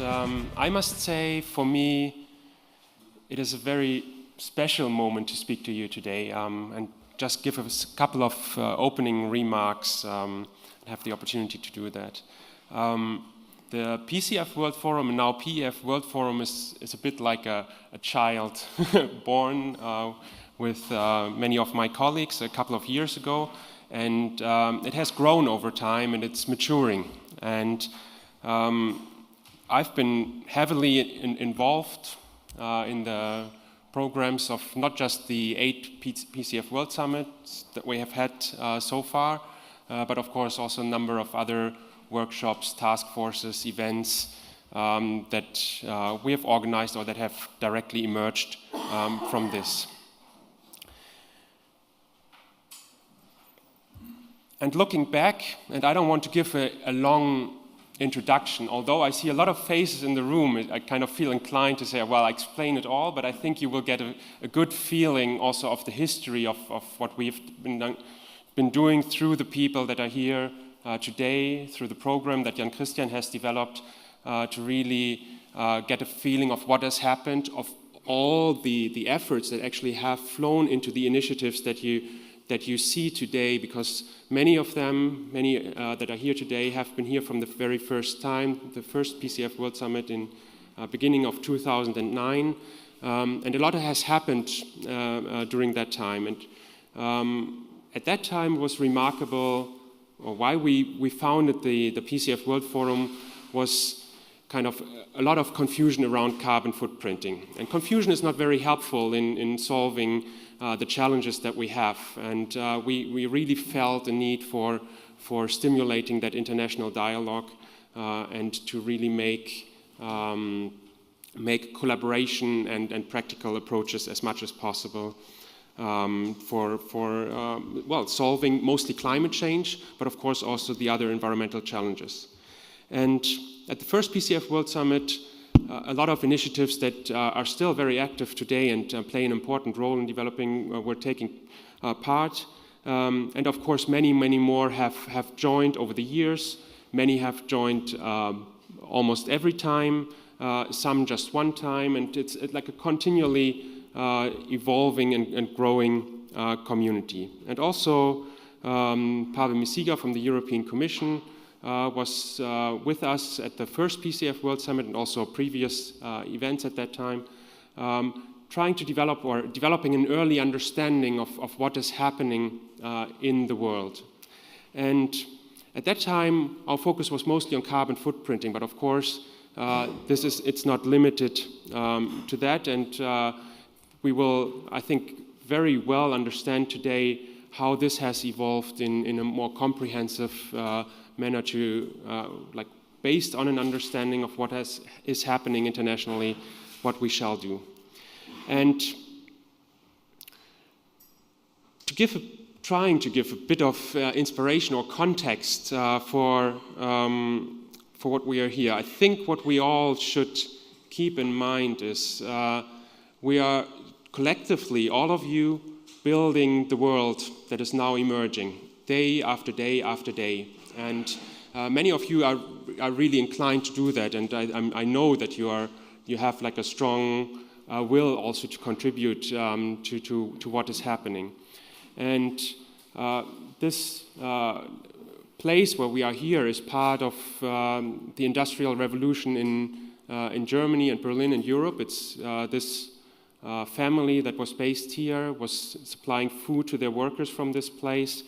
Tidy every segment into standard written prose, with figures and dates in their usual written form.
I must say, for me, it is a very special moment to speak to you today and just give us a couple of opening remarks and have the opportunity to do that. The PCF World Forum, and now PEF World Forum, is a bit like a child born with many of my colleagues a couple of years ago, and it has grown over time and it's maturing. And I've been heavily involved in the programs of not just the 8 PCF World Summits that we have had so far, but of course also a number of other workshops, task forces, events that we have organized or that have directly emerged from this. And looking back, and I don't want to give a long introduction, although I see a lot of faces in the room, I kind of feel inclined to say, well, I explain it all, but I think you will get a good feeling also of the history of what we've been doing through the people that are here today, through the program that Jan Christian has developed, to really get a feeling of what has happened, of all the efforts that actually have flown into the initiatives that you see today, because many of them, that are here today, have been here from the very first time, the first PCF World Summit in beginning of 2009, and a lot has happened during that time. And at that time was remarkable, or why we founded the PCF World Forum was kind of a lot of confusion around carbon footprinting. And confusion is not very helpful in solving the challenges that we have. And we really felt a need for stimulating that international dialogue and to really make collaboration and practical approaches as much as possible for solving mostly climate change, but of course also the other environmental challenges. And at the first PCF World Summit, a lot of initiatives that are still very active today and play an important role in developing were taking part. And of course, many more have joined over the years. Many have joined almost every time, some just one time, and it's like a continually evolving and growing community. And also, Pavel Misiga from the European Commission was with us at the first PCF World Summit and also previous events at that time, trying to developing an early understanding of what is happening in the world. And at that time, our focus was mostly on carbon footprinting, but of course, it's not limited to that, and we will, I think, very well understand today how this has evolved in a more comprehensive manner based on an understanding of what is happening internationally, what we shall do. And trying to give a bit of inspiration or context for what we are here, I think what we all should keep in mind is we are collectively, all of you, building the world that is now emerging, day after day after day. And many of you are really inclined to do that, and I know that you have like a strong will also to contribute to what is happening. And this place where we are here is part of the Industrial Revolution in Germany and Berlin and Europe. It's this family that was based here was supplying food to their workers from this place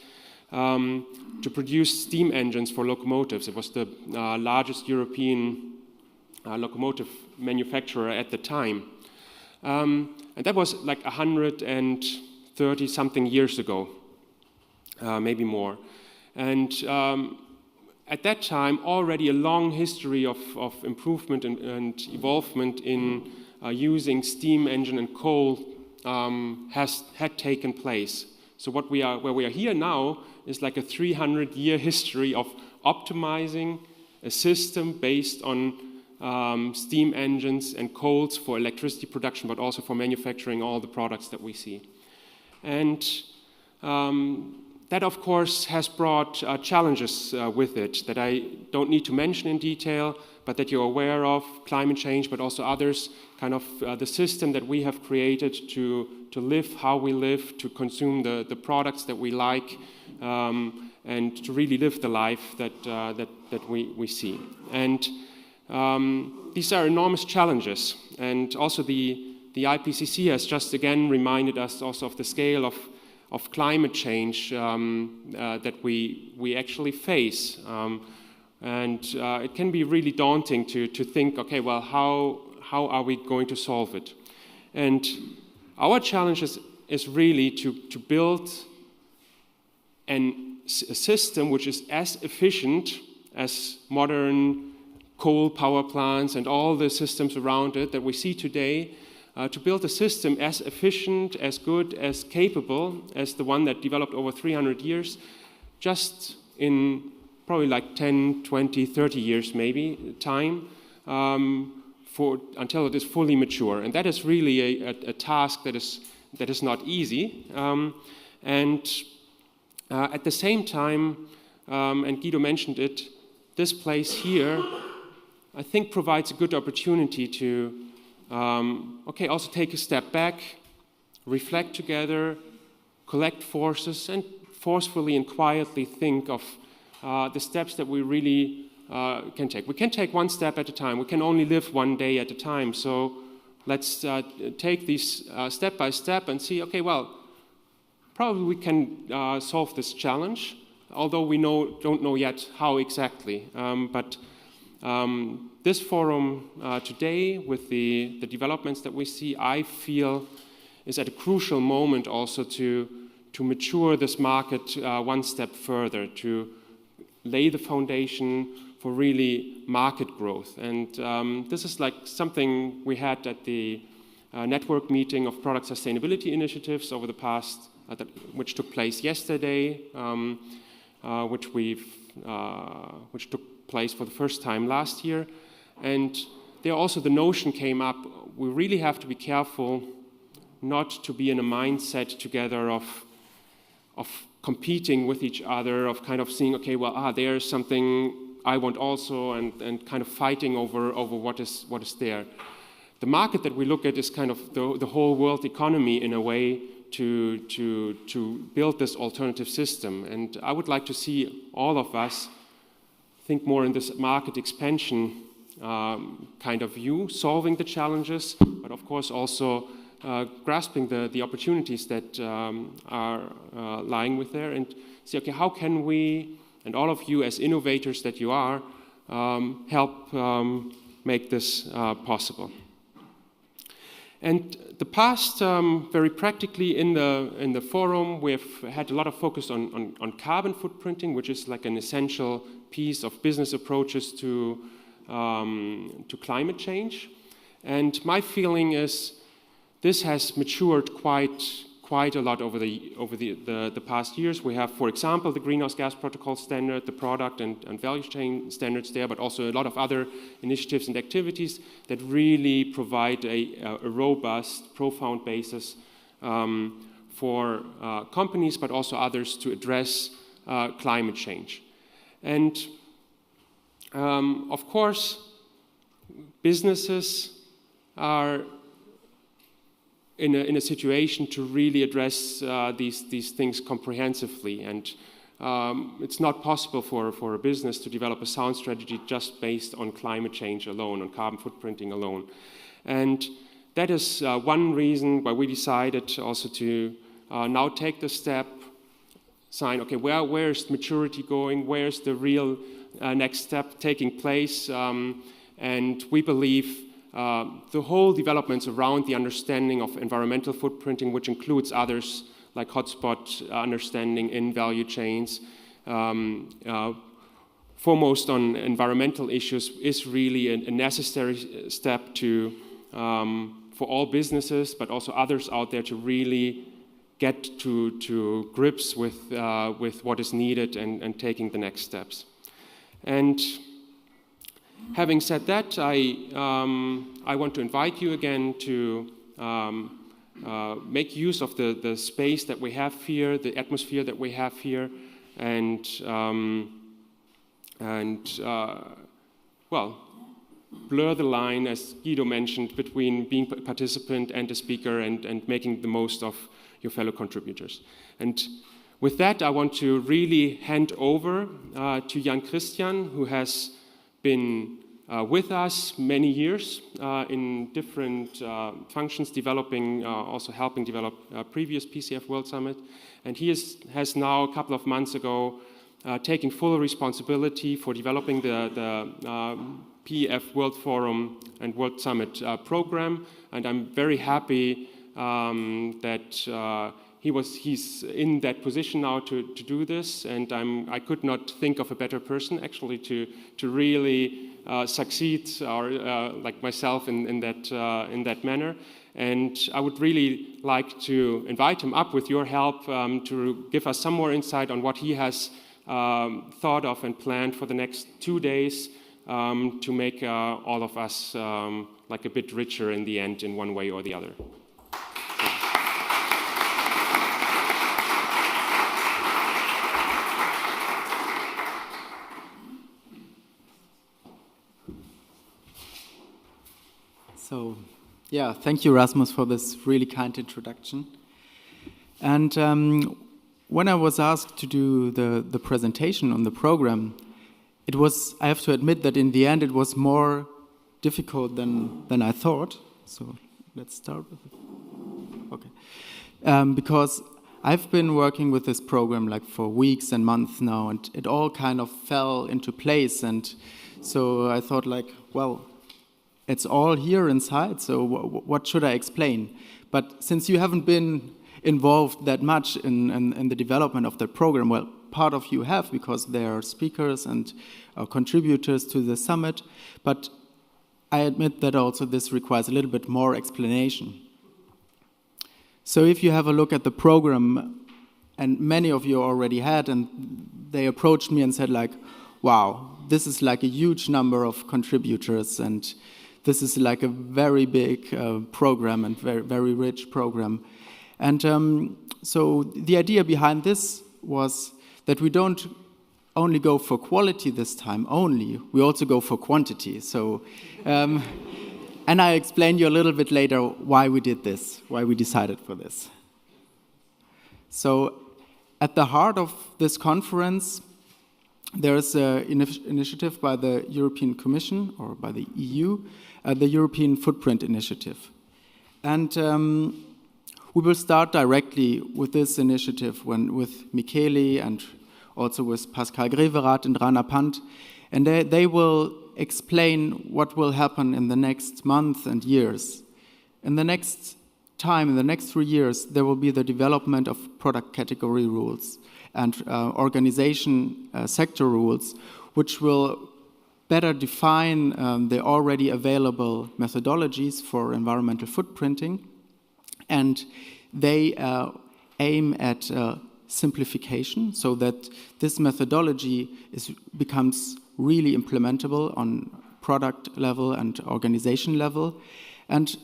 to produce steam engines for locomotives. It was the largest European locomotive manufacturer at the time. And that was like 130 something years ago, maybe more. And at that time, already a long history of improvement and evolvement in using steam engine and coal had taken place. So where we are here now is like a 300-year history of optimizing a system based on steam engines and coals for electricity production, but also for manufacturing all the products that we see. And That, of course, has brought challenges with it that I don't need to mention in detail, but that you're aware of, climate change, but also others, kind of the system that we have created to live how we live, to consume the products that we like, and to really live the life that we see. And these are enormous challenges. And also the IPCC has just again reminded us also of the scale of climate change that we actually face. And it can be really daunting to think, okay, well, how are we going to solve it? And our challenge is really to build a system which is as efficient as modern coal power plants and all the systems around it that we see today, to build a system as efficient, as good, as capable as the one that developed over 300 years, just in probably like 10, 20, 30 years maybe time, until it is fully mature. And that is really a task that is not easy. And at the same time, and Guido mentioned it, this place here, I think, provides a good opportunity to also take a step back, reflect together, collect forces, and forcefully and quietly think of the steps that we really can take. We can take one step at a time. We can only live one day at a time. So let's take these step by step and see, okay, well, probably we can solve this challenge, although we don't know yet how exactly. But this forum today, with the developments that we see, I feel is at a crucial moment also to mature this market one step further, to lay the foundation for really market growth. And this is like something we had at the network meeting of product sustainability initiatives over the past, which took place yesterday, which took place for the first time last year. And there also the notion came up, we really have to be careful not to be in a mindset together of competing with each other, of kind of seeing, okay, well, there's something I want also, and kind of fighting over what is there. The market that we look at is kind of the whole world economy in a way to build this alternative system. And I would like to see all of us think more in this market expansion kind of view, solving the challenges, but of course also grasping the opportunities that are lying with there, and see, okay, how can we, and all of you as innovators that you are, help make this possible. And the past, very practically in the forum, we've had a lot of focus on carbon footprinting, which is like an essential piece of business approaches to climate change. And my feeling is this has matured quite a lot over the past years. We have, for example, the Greenhouse Gas Protocol standard, the product and value chain standards there, but also a lot of other initiatives and activities that really provide a robust, profound basis for companies, but also others to address climate change. And of course, businesses are in a situation to really address these things comprehensively, and it's not possible for a business to develop a sound strategy just based on climate change alone, on carbon footprinting alone. And that is one reason why we decided also to now take the step, sign, okay, where's maturity going, where's the real next step taking place, and we believe the whole developments around the understanding of environmental footprinting, which includes others like hotspot understanding in value chains, foremost on environmental issues, is really a necessary step for all businesses, but also others out there to really get to grips with what is needed and taking the next steps. And having said that, I want to invite you again to make use of the space that we have here, the atmosphere that we have here, and well, blur the line, as Guido mentioned, between being a participant and a speaker and making the most of your fellow contributors. And with that, I want to really hand over to Jan Christian, who has been with us many years in different functions, developing, also helping develop previous PCF World Summit. And he has now, a couple of months ago, taken full responsibility for developing the PEF World Forum and World Summit program. And I'm very happy that he's in that position now to do this. And I could not think of a better person, actually, to really succeed, or like myself, in that manner. And I would really like to invite him up with your help to give us some more insight on what he has thought of and planned for the next 2 days to make all of us like a bit richer in the end, in one way or the other. So, yeah, thank you, Rasmus, for this really kind introduction. And when I was asked to do the presentation on the program, it was, I have to admit that in the end it was more difficult than I thought. So let's start with it. Okay. Because I've been working with this program like for weeks and months now, and it all kind of fell into place. And so I thought like, well, it's all here inside, so what should I explain? But since you haven't been involved that much in the development of the program, well, part of you have, because they are speakers and contributors to the summit, but I admit that also this requires a little bit more explanation. So if you have a look at the program, and many of you already had, and they approached me and said like, wow, this is like a huge number of contributors, and this is like a very big program and very, very rich program. And so the idea behind this was that we don't only go for quality this time only, we also go for quantity. So, and I explain you a little bit later why we did this, why we decided for this. So at the heart of this conference, there's an initiative by the European Commission, or by the EU, the European Footprint Initiative. And we will start directly with this initiative with Michele and also with Pascal Greverath and Rana Pant. And they will explain what will happen in the next month and years. In the next 3 years, there will be the development of product category rules and organization sector rules, which will better define the already available methodologies for environmental footprinting. And they aim at simplification so that this methodology becomes really implementable on product level and organization level, and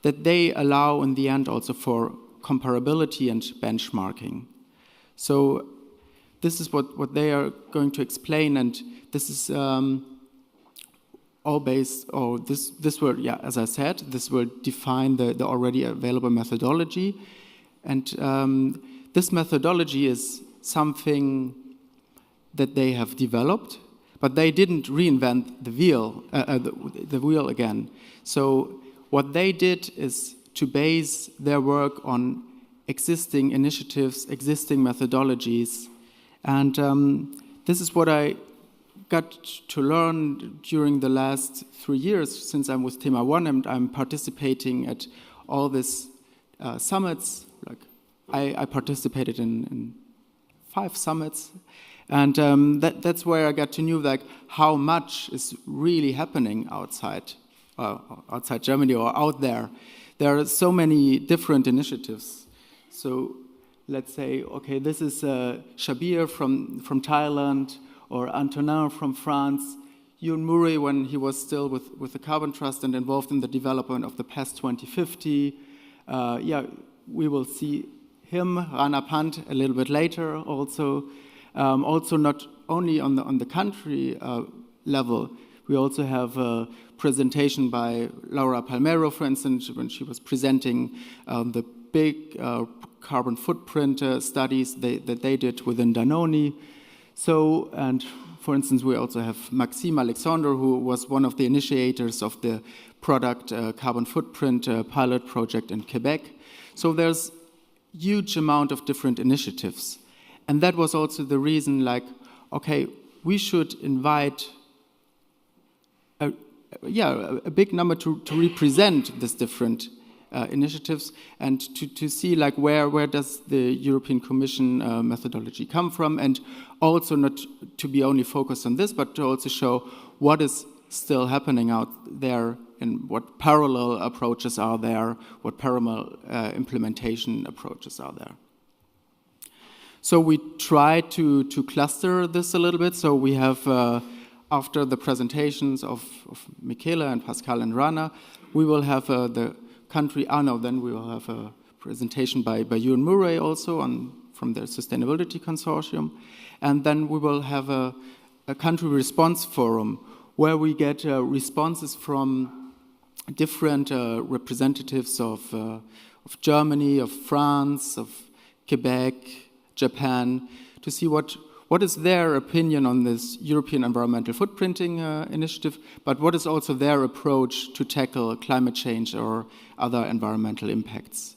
that they allow in the end also for comparability and benchmarking. So this is what they are going to explain, and this is all based, this will, yeah, as I said, this will define the already available methodology. And this methodology is something that they have developed, but they didn't reinvent the wheel again. So what they did is to base their work on existing initiatives, existing methodologies. And this is what I got to learn during the last 3 years since I'm with Thema One, and I'm participating at all these summits. Like I participated in 5 summits, and that's where I got to know like how much is really happening outside Germany or out there. There are so many different initiatives. So let's say, okay, this is Shabir from Thailand, or Antonin from France, Ewan Murray when he was still with the Carbon Trust and involved in the development of the PES 2050, we will see him, Rana Pant, a little bit later also. Also not only on the country level, we also have a presentation by Laura Palmero, for instance, when she was presenting the big carbon footprint studies that they did within Danone. So, and for instance, we also have Maxime Alexandre, who was one of the initiators of the product carbon footprint pilot project in Quebec. So there's huge amount of different initiatives. And that was also the reason, like, okay, we should invite a big number to represent these different initiatives and to see, like, where does the European Commission methodology come from, and also not to be only focused on this, but to also show what is still happening out there and what parallel approaches are there, what parallel implementation approaches are there. So we try to cluster this a little bit. So we have, after the presentations of Michele and Pascal and Rana, we will have the country, then we will have a presentation by Ewan Murray also from the Sustainability Consortium. And then we will have a country response forum where we get responses from different representatives of Germany, of France, of Quebec, Japan, to see what is their opinion on this European environmental footprinting initiative, but what is also their approach to tackle climate change or other environmental impacts.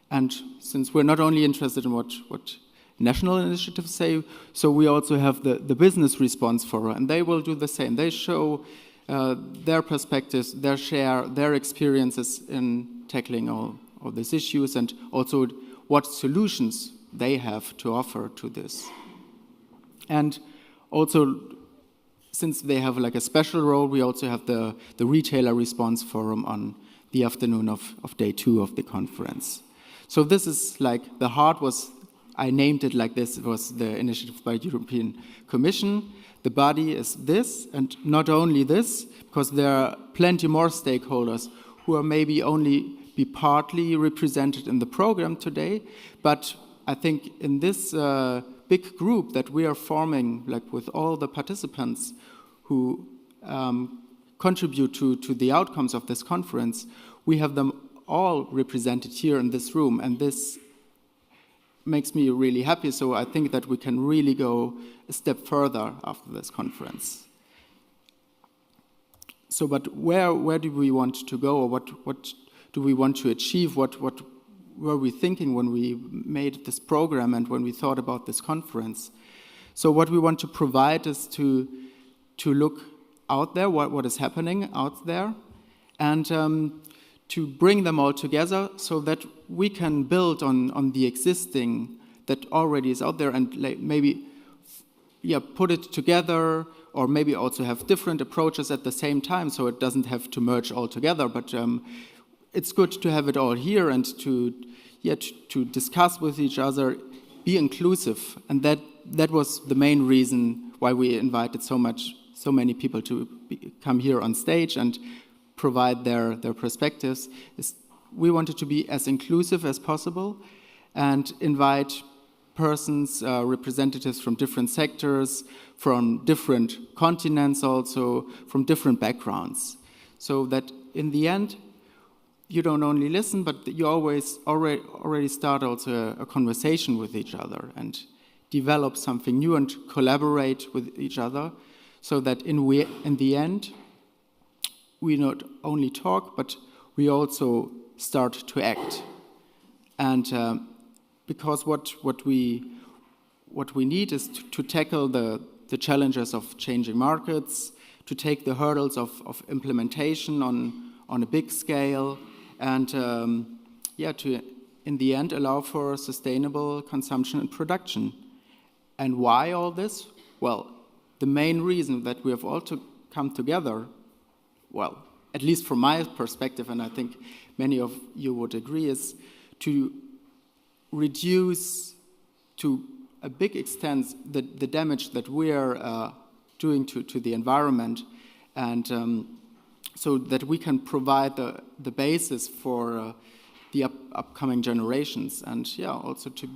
And since we're not only interested in what national initiatives say, so we also have the business response forum, and they will do the same. They show their perspectives, their experiences in tackling all these issues, and also what solutions they have to offer to this. And also, since they have like a special role, we also have the retailer response forum on the afternoon of day 2 of the conference. So this is like, the heart was, I named it like this, it was the initiative by the European Commission. The body is this, and not only this, because there are plenty more stakeholders who are maybe only be partly represented in the program today, but I think in this big group that we are forming, like with all the participants who contribute to the outcomes of this conference, we have them all represented here in this room, and this makes me really happy. So I think that we can really go a step further after this conference. So, but where do we want to go, or what do we want to achieve? What were we thinking when we made this program and when we thought about this conference? So what we want to provide is to look out there, what is happening out there, and to bring them all together so that we can build on the existing that already is out there, and maybe put it together, or maybe also have different approaches at the same time, so it doesn't have to merge all together, but it's good to have it all here and to discuss with each other, be inclusive. And that was the main reason why we invited so many people to come here on stage and provide their perspectives. We wanted to be as inclusive as possible and invite persons, representatives from different sectors, from different continents also, from different backgrounds. So that in the end, you don't only listen, but you always already start also a conversation with each other and develop something new and collaborate with each other, so that in the end, we not only talk, but we also start to act. And because what we need is to tackle the challenges of changing markets, to take the hurdles of implementation on a big scale, and to, in the end, allow for sustainable consumption and production. And why all this? Well, the main reason that we have all to come together, well, at least from my perspective, and I think many of you would agree, is to reduce to a big extent the damage that we are doing to the environment, and so that we can provide the basis for the upcoming generations, and also to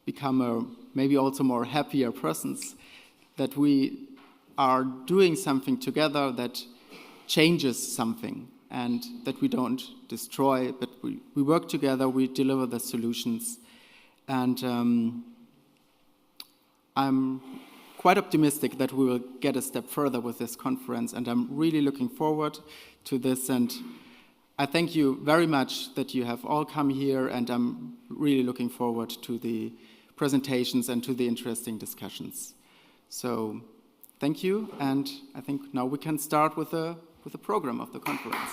become a maybe also more happier persons, that we are doing something together that changes something, and that we don't destroy, but we work together, we deliver the solutions. And I'm quite optimistic that we will get a step further with this conference, and I'm really looking forward to this. And I thank you very much that you have all come here, and I'm really looking forward to the presentations and to the interesting discussions. So thank you, and I think now we can start with the program of the conference.